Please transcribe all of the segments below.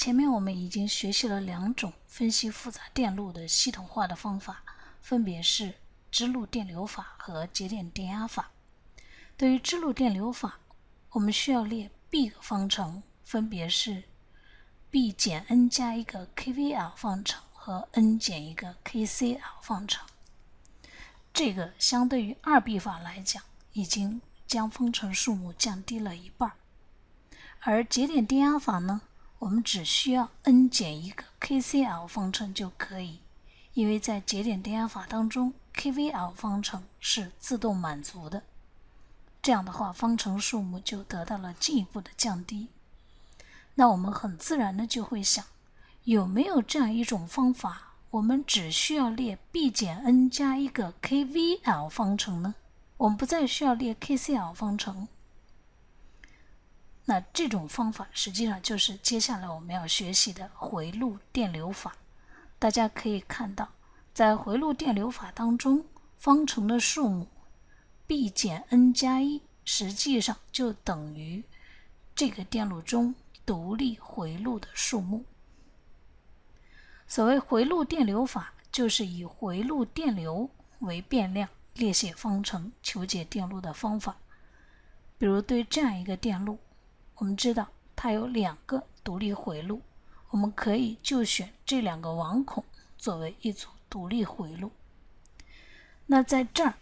前面我们已经学习了2种分析复杂电路的系统化的方法，分别是支路电流法和节点电压法。对于支路电流法，我们需要列 B 个方程，分别是 B 减 n 加一个 kVL 方程和 n 减一个 kCL 方程。这个相对于2B 法来讲，已经将方程数目降低了一半。而节点电压法呢，我们只需要 n 减一个 kCL 方程就可以，因为在节点电压法当中 kVL 方程是自动满足的。这样的话，方程数目就得到了进一步的降低。那我们很自然的就会想，有没有这样一种方法，我们只需要列 B 减 n 加一个 kVL 方程呢？我们不再需要列 kCL 方程。那这种方法实际上就是接下来我们要学习的回路电流法。大家可以看到，在回路电流法当中，方程的数目 B 减 n 加1实际上就等于这个电路中独立回路的数目。所谓回路电流法，就是以回路电流为变量列写方程求解电路的方法。比如对这样一个电路，我们知道它有2个独立回路，我们可以就选这2个网孔作为一组独立回路。那在这儿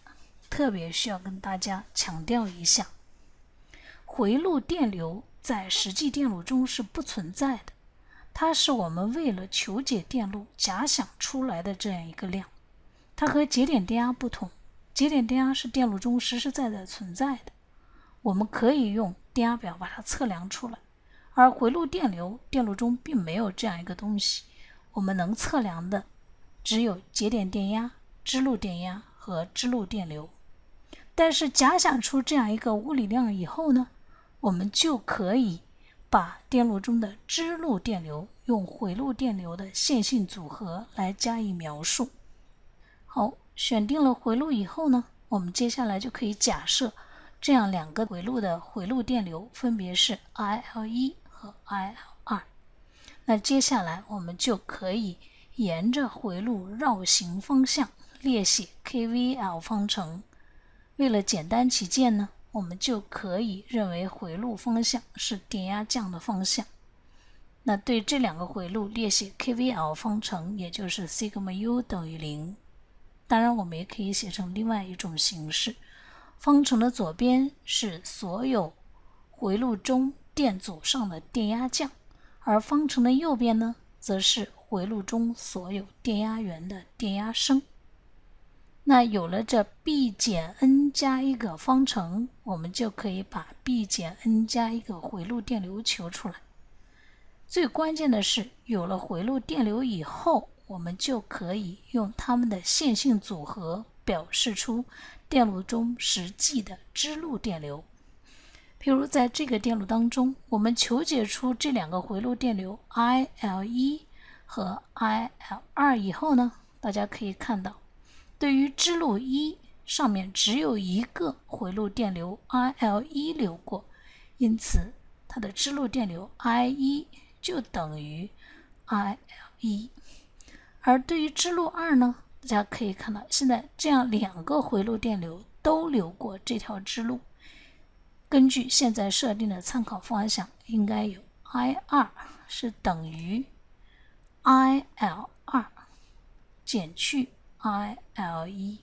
特别需要跟大家强调一下，回路电流在实际电路中是不存在的，它是我们为了求解电路假想出来的这样一个量。它和节点电压不同，节点电压是电路中实实在在存在的，我们可以用电压表把它测量出来。而回路电流，电路中并没有这样一个东西，我们能测量的只有节点电压、支路电压和支路电流。但是假想出这样一个物理量以后呢，我们就可以把电路中的支路电流用回路电流的线性组合来加以描述。好，选定了回路以后呢，我们接下来就可以假设这样2个回路的回路电流分别是 IL1 和 IL2。那接下来我们就可以沿着回路绕行方向列写 kVL 方程。为了简单起见呢，我们就可以认为回路方向是电压降的方向。那对这2个回路列写 kVL 方程，也就是 σu 等于0。当然我们也可以写成另外一种形式，方程的左边是所有回路中电阻上的电压降，而方程的右边呢，则是回路中所有电压源的电压升。那有了这 B 减 n 加一个方程，我们就可以把 B 减 n 加一个回路电流求出来。最关键的是，有了回路电流以后，我们就可以用它们的线性组合表示出电路中实际的支路电流。譬如在这个电路当中，我们求解出这2个回路电流 IL1 和 IL2 以后呢，大家可以看到，对于支路1上面只有一个回路电流 IL1 流过，因此它的支路电流 I1 就等于 IL1。而对于支路2呢，大家可以看到，现在这样2个回路电流都流过这条支路，根据现在设定的参考方向，应该有 I2 是等于 IL2 减去 IL1。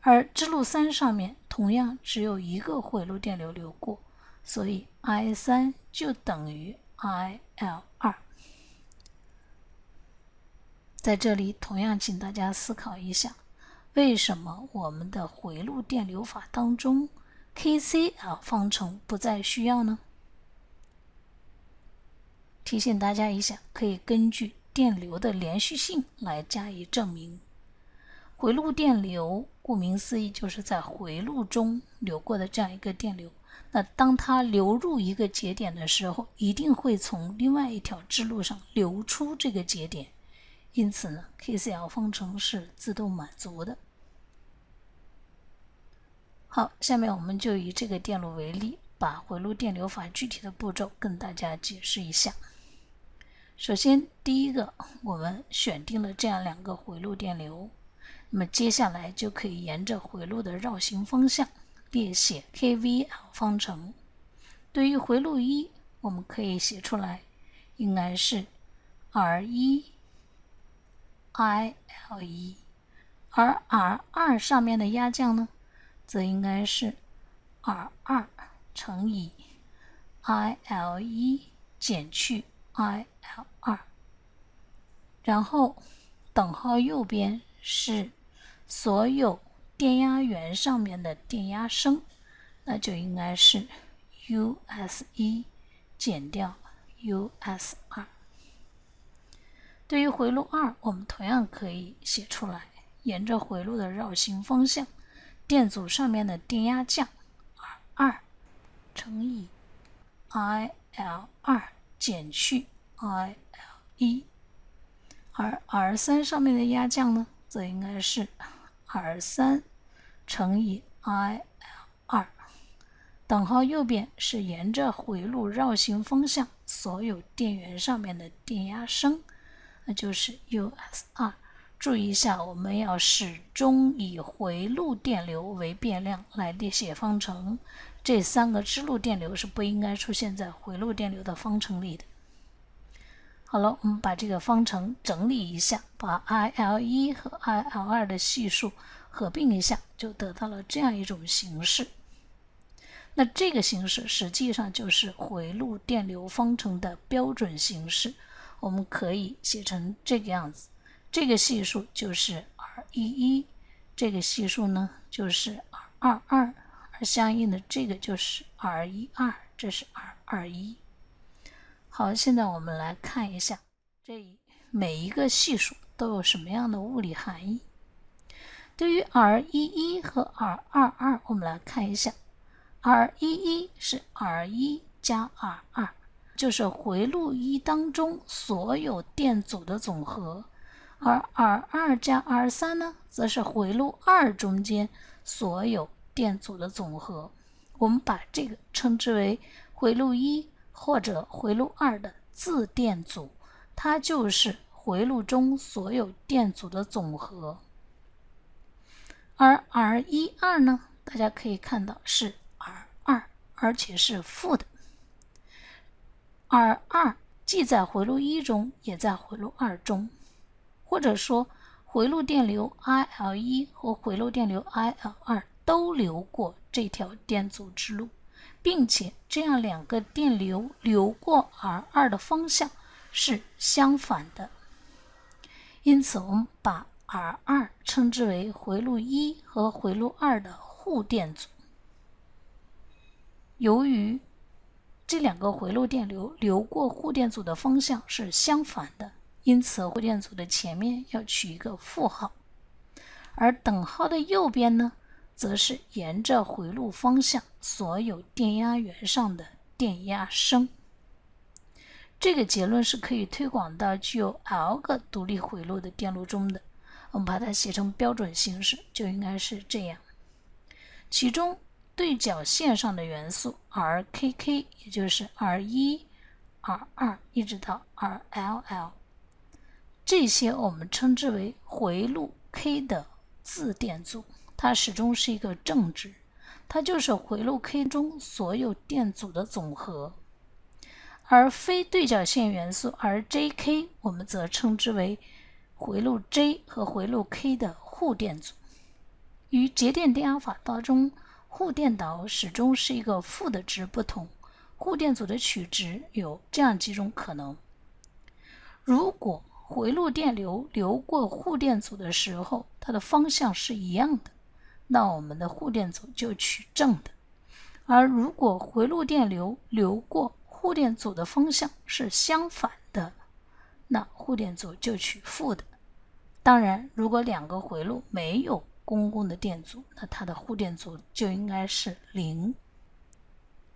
而支路3上面同样只有一个回路电流流过，所以 I3 就等于 IL2。在这里同样请大家思考一下，为什么我们的回路电流法当中 kCL 方程不再需要呢？提醒大家一下，可以根据电流的连续性来加以证明。回路电流顾名思义就是在回路中流过的这样一个电流，那当它流入一个节点的时候，一定会从另外一条支路上流出这个节点，因此呢 kCL 方程是自动满足的。好，下面我们就以这个电路为例，把回路电流法具体的步骤跟大家解释一下。首先第一个，我们选定了这样两个回路电流，那么接下来就可以沿着回路的绕行方向列写 KVL 方程。对于回路1，我们可以写出来，应该是 R1 IL1， 而 R2 上面的压降呢，则应该是 R2 乘以 IL1 减去 IL2， 然后等号右边是所有电压源上面的电压升，那就应该是 US1 减掉 US2。 对于回路2，我们同样可以写出来，沿着回路的绕行方向，电阻上面的电压降 R2 乘以 IL2 减去 IL1， 而 R3 上面的压降呢，则应该是 R3 乘以 IL2。 等号右边是沿着回路绕行方向所有电源上面的电压升，那就是 US2。 注意一下，我们要始终以回路电流为变量来列写方程，这3个支路电流是不应该出现在回路电流的方程里的。好了，我们把这个方程整理一下，把 IL1 和 IL2 的系数合并一下，就得到了这样一种形式。那这个形式实际上就是回路电流方程的标准形式，我们可以写成这个样子，这个系数就是 R11， 这个系数呢就是 R22， 而相应的这个就是 R12， 这是 R21。 好，现在我们来看一下这每一个系数都有什么样的物理含义。对于 R11 和 R22， 我们来看一下， R11 是 R1 加 R2， 就是回路1当中所有电阻的总和，而 R2 加 R3 呢，则是回路2中间所有电阻的总和。我们把这个称之为回路1或者回路2的自电阻，它就是回路中所有电阻的总和。而 R12 呢，大家可以看到是 R2， 而且是负的。R2 既在回路1中，也在回路2中，或者说回路电流 IL1 和回路电流 IL2 都流过这条电阻之路，并且这样两个电流流过 R2 的方向是相反的。因此我们把 R2 称之为回路1和回路2的互电阻。由于这两个回路电流流过互电阻的方向是相反的，因此互电阻的前面要取一个负号，而等号的右边呢，则是沿着回路方向所有电压源上的电压升。这个结论是可以推广到具有 L 个独立回路的电路中的，我们把它写成标准形式，就应该是这样。其中对角线上的元素 RKK， 也就是 R1、R2 一直到 RLL， 这些我们称之为回路 K 的自电阻，它始终是一个正值，它就是回路 K 中所有电阻的总和。而非对角线元素 RJK， 我们则称之为回路 J 和回路 K 的互电阻。与节点电压法当中互电导始终是一个负的值不同，互电阻的取值有这样几种可能。如果回路电流流过互电阻的时候，它的方向是一样的，那我们的互电阻就取正的。而如果回路电流流过互电阻的方向是相反的，那互电阻就取负的。当然，如果两个回路没有公共的电阻，那它的互电阻就应该是0。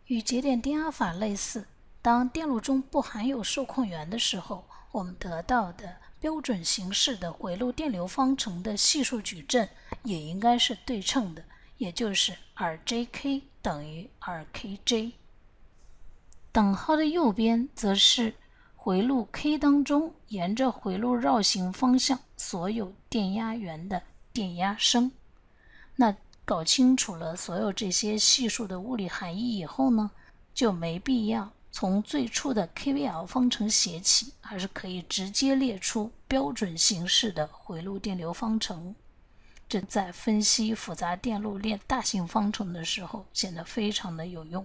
与节点电压法类似，当电路中不含有受控源的时候，我们得到的标准形式的回路电流方程的系数矩阵也应该是对称的，也就是 RJK 等于 RKJ。等号的右边则是回路 K 当中沿着回路绕行方向所有电压源的电压升。那搞清楚了所有这些系数的物理含义以后呢，就没必要从最初的 KVL 方程写起，而是可以直接列出标准形式的回路电流方程。这在分析复杂电路链大型方程的时候显得非常的有用。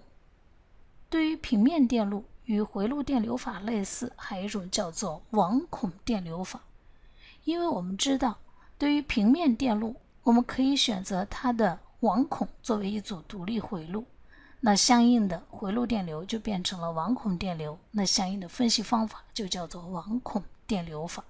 对于平面电路，与回路电流法类似，还有一种叫做网孔电流法。因为我们知道，对于平面电路，我们可以选择它的网孔作为一组独立回路，那相应的回路电流就变成了网孔电流，那相应的分析方法就叫做网孔电流法。